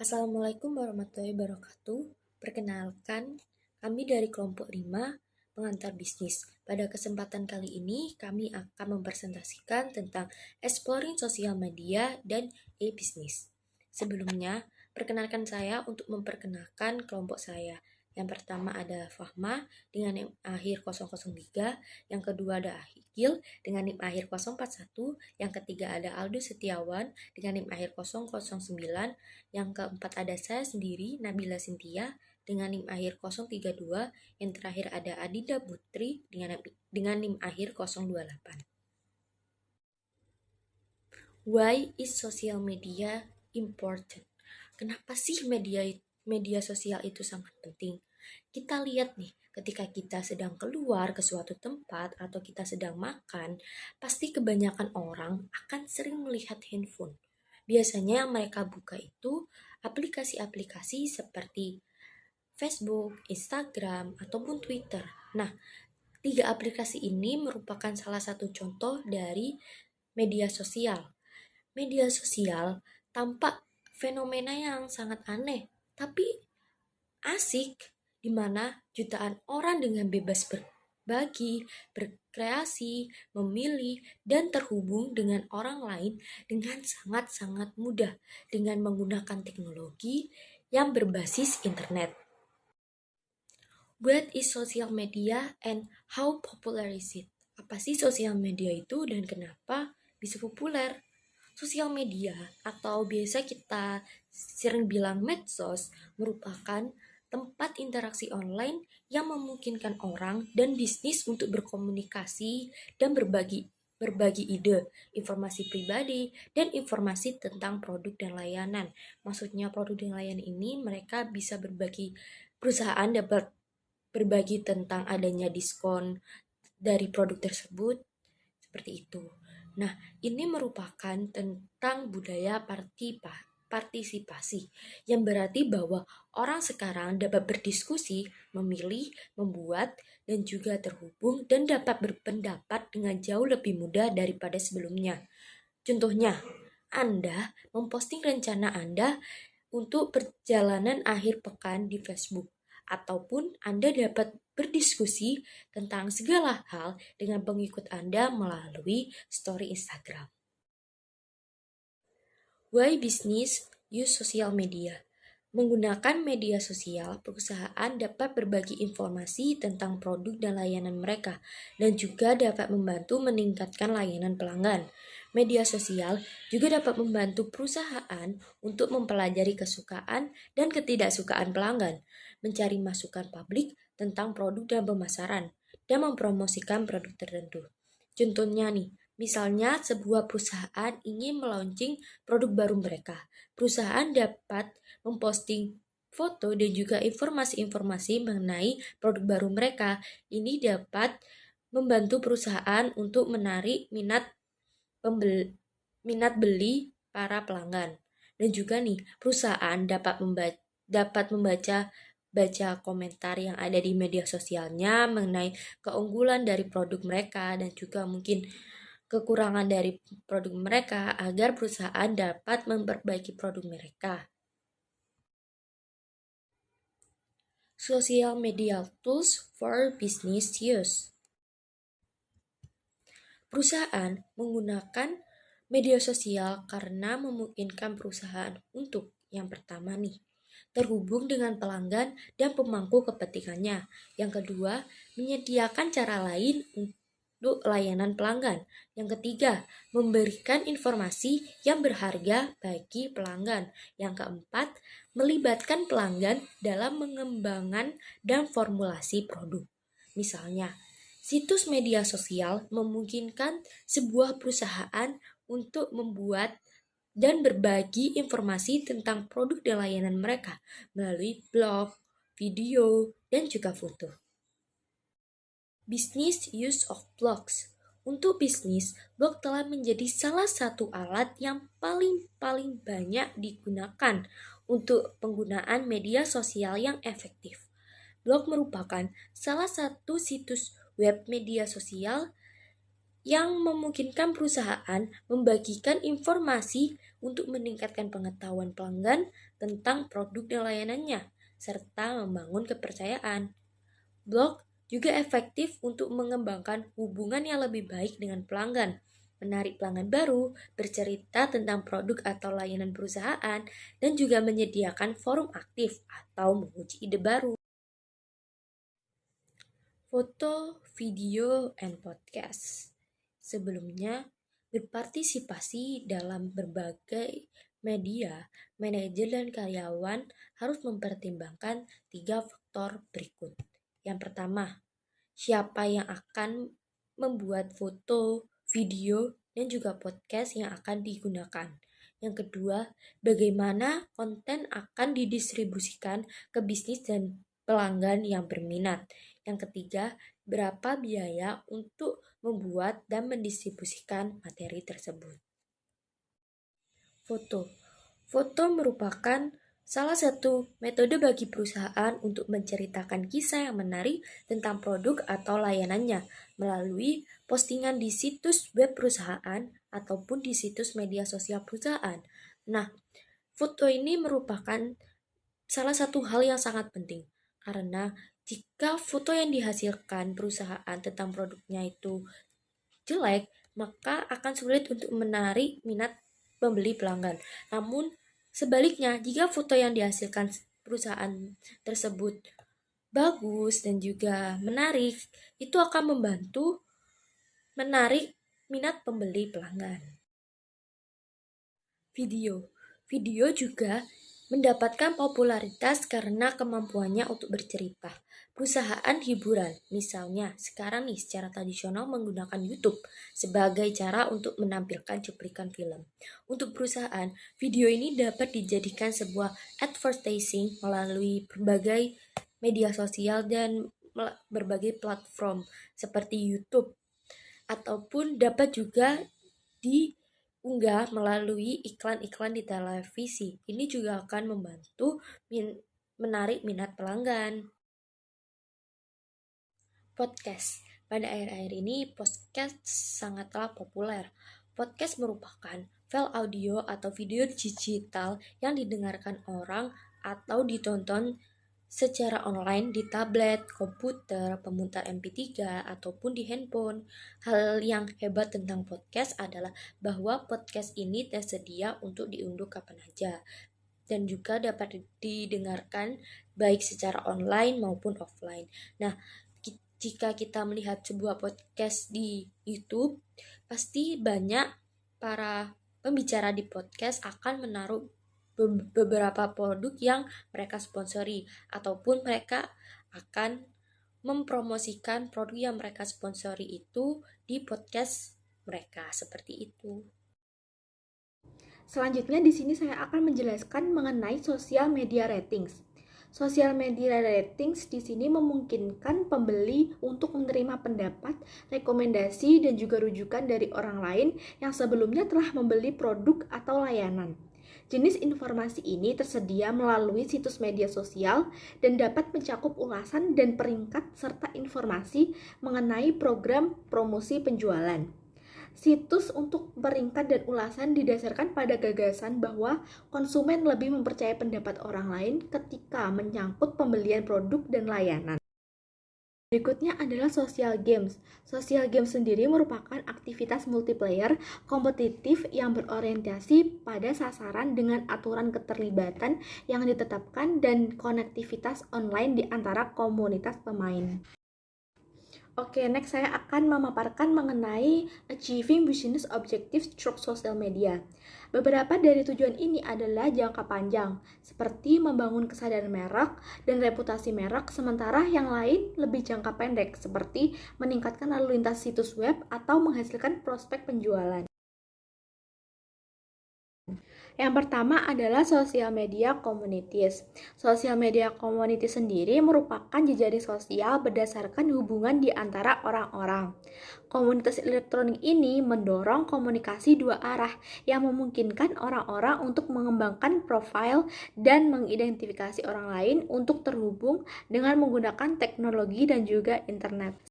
Assalamualaikum warahmatullahi wabarakatuh. Perkenalkan, kami dari kelompok 5 pengantar bisnis. Pada kesempatan kali ini, kami akan mempresentasikan tentang exploring sosial media dan e-bisnis. Sebelumnya, perkenalkan saya untuk memperkenalkan kelompok saya. Yang pertama ada Fahma dengan NIM akhir 003, yang kedua ada Ahikil dengan NIM akhir 041, yang ketiga ada Aldo Setiawan dengan NIM akhir 009, yang keempat ada saya sendiri, Nabila Sintia, dengan NIM akhir 032. Yang terakhir ada Adida Putri dengan NIM akhir 028. Why is social media important? Kenapa sih media sosial itu sangat penting? Kita lihat nih, ketika kita sedang keluar ke suatu tempat atau kita sedang makan, pasti kebanyakan orang akan sering melihat handphone. Biasanya yang mereka buka itu aplikasi-aplikasi seperti Facebook, Instagram, ataupun Twitter. Nah, 3 aplikasi ini merupakan salah satu contoh dari media sosial. Media sosial tampak fenomena yang sangat aneh, tapi asik, di mana jutaan orang dengan bebas berbagi, berkreasi, memilih, dan terhubung dengan orang lain dengan sangat-sangat mudah dengan menggunakan teknologi yang berbasis internet. What is social media and how popular is it? Apa sih sosial media itu dan kenapa bisa populer? Sosial media atau biasa kita sering bilang medsos merupakan tempat interaksi online yang memungkinkan orang dan bisnis untuk berkomunikasi dan berbagi ide, informasi pribadi, dan informasi tentang produk dan layanan. Maksudnya produk dan layanan ini mereka bisa perusahaan dapat berbagi tentang adanya diskon dari produk tersebut, seperti itu. Nah, ini merupakan tentang budaya partisipasi, yang berarti bahwa orang sekarang dapat berdiskusi, memilih, membuat, dan juga terhubung dan dapat berpendapat dengan jauh lebih mudah daripada sebelumnya. Contohnya, Anda memposting rencana Anda untuk perjalanan akhir pekan di Facebook, ataupun Anda dapat berdiskusi tentang segala hal dengan pengikut Anda melalui story Instagram. Why business use social media? Menggunakan media sosial, perusahaan dapat berbagi informasi tentang produk dan layanan mereka, dan juga dapat membantu meningkatkan layanan pelanggan. Media sosial juga dapat membantu perusahaan untuk mempelajari kesukaan dan ketidaksukaan pelanggan, mencari masukan publik tentang produk dan pemasaran, dan mempromosikan produk tertentu. Contohnya nih, misalnya sebuah perusahaan ingin melaunching produk baru mereka. Perusahaan dapat memposting foto dan juga informasi-informasi mengenai produk baru mereka. Ini dapat membantu perusahaan untuk menarik minat beli para pelanggan. Dan juga nih, perusahaan dapat membaca komentar yang ada di media sosialnya mengenai keunggulan dari produk mereka dan juga mungkin kekurangan dari produk mereka agar perusahaan dapat memperbaiki produk mereka. Social media tools for business use. Perusahaan menggunakan media sosial karena memungkinkan perusahaan untuk yang pertama nih, terhubung dengan pelanggan dan pemangku kepentingannya. Yang kedua, menyediakan cara lain untuk layanan pelanggan. Yang ketiga, memberikan informasi yang berharga bagi pelanggan. Yang keempat, melibatkan pelanggan dalam mengembangkan dan formulasi produk. Misalnya, situs media sosial memungkinkan sebuah perusahaan untuk membuat dan berbagi informasi tentang produk dan layanan mereka melalui blog, video, dan juga foto. Business use of blogs. Untuk bisnis, blog telah menjadi salah satu alat yang paling banyak digunakan untuk penggunaan media sosial yang efektif. Blog merupakan salah satu situs web media sosial yang memungkinkan perusahaan membagikan informasi untuk meningkatkan pengetahuan pelanggan tentang produk dan layanannya, serta membangun kepercayaan. Blog juga efektif untuk mengembangkan hubungan yang lebih baik dengan pelanggan, menarik pelanggan baru, bercerita tentang produk atau layanan perusahaan, dan juga menyediakan forum aktif atau menguji ide baru. Foto, video, and podcast. Sebelumnya, berpartisipasi dalam berbagai media, manajer dan karyawan harus mempertimbangkan 3 faktor berikut. Yang pertama, siapa yang akan membuat foto, video, dan juga podcast yang akan digunakan. Yang kedua, bagaimana konten akan didistribusikan ke bisnis dan pelanggan yang berminat. Yang ketiga, berapa biaya untuk membuat dan mendistribusikan materi tersebut. Foto. Foto merupakan salah satu metode bagi perusahaan untuk menceritakan kisah yang menarik tentang produk atau layanannya melalui postingan di situs web perusahaan ataupun di situs media sosial perusahaan. Nah, foto ini merupakan salah satu hal yang sangat penting karena jika foto yang dihasilkan perusahaan tentang produknya itu jelek, maka akan sulit untuk menarik minat pembeli pelanggan. Namun sebaliknya, jika foto yang dihasilkan perusahaan tersebut bagus dan juga menarik, itu akan membantu menarik minat pembeli pelanggan. Video juga mendapatkan popularitas karena kemampuannya untuk bercerita. Perusahaan hiburan, misalnya sekarang nih secara tradisional menggunakan YouTube sebagai cara untuk menampilkan cuplikan film. Untuk perusahaan, video ini dapat dijadikan sebuah advertising melalui berbagai media sosial dan berbagai platform seperti YouTube, ataupun dapat juga diunggah melalui iklan-iklan di televisi. Ini juga akan membantu menarik minat pelanggan. Podcast. Pada akhir-akhir ini, podcast sangatlah populer. Podcast merupakan file audio atau video digital yang didengarkan orang atau ditonton secara online di tablet, komputer, pemutar MP3, ataupun di handphone. Hal yang hebat tentang podcast adalah bahwa podcast ini tersedia untuk diunduh kapan saja dan juga dapat didengarkan baik secara online maupun offline. Nah, jika kita melihat sebuah podcast di YouTube, pasti banyak para pembicara di podcast akan menaruh beberapa produk yang mereka sponsori, ataupun mereka akan mempromosikan produk yang mereka sponsori itu di podcast mereka, seperti itu. Selanjutnya di sini saya akan menjelaskan mengenai social media ratings. Social media ratings di sini memungkinkan pembeli untuk menerima pendapat, rekomendasi, dan juga rujukan dari orang lain yang sebelumnya telah membeli produk atau layanan. Jenis informasi ini tersedia melalui situs media sosial dan dapat mencakup ulasan dan peringkat serta informasi mengenai program promosi penjualan. Situs untuk peringkat dan ulasan didasarkan pada gagasan bahwa konsumen lebih mempercayai pendapat orang lain ketika menyangkut pembelian produk dan layanan. Berikutnya adalah social games. Social games sendiri merupakan aktivitas multiplayer kompetitif yang berorientasi pada sasaran dengan aturan keterlibatan yang ditetapkan dan konektivitas online di antara komunitas pemain. Oke, next saya akan memaparkan mengenai achieving business objectives through social media. Beberapa dari tujuan ini adalah jangka panjang, seperti membangun kesadaran merek dan reputasi merek, sementara yang lain lebih jangka pendek, seperti meningkatkan lalu lintas situs web atau menghasilkan prospek penjualan. Yang pertama adalah social media communities. Social media community sendiri merupakan jejaring sosial berdasarkan hubungan di antara orang-orang. Komunitas elektronik ini mendorong komunikasi dua arah yang memungkinkan orang-orang untuk mengembangkan profil dan mengidentifikasi orang lain untuk terhubung dengan menggunakan teknologi dan juga internet.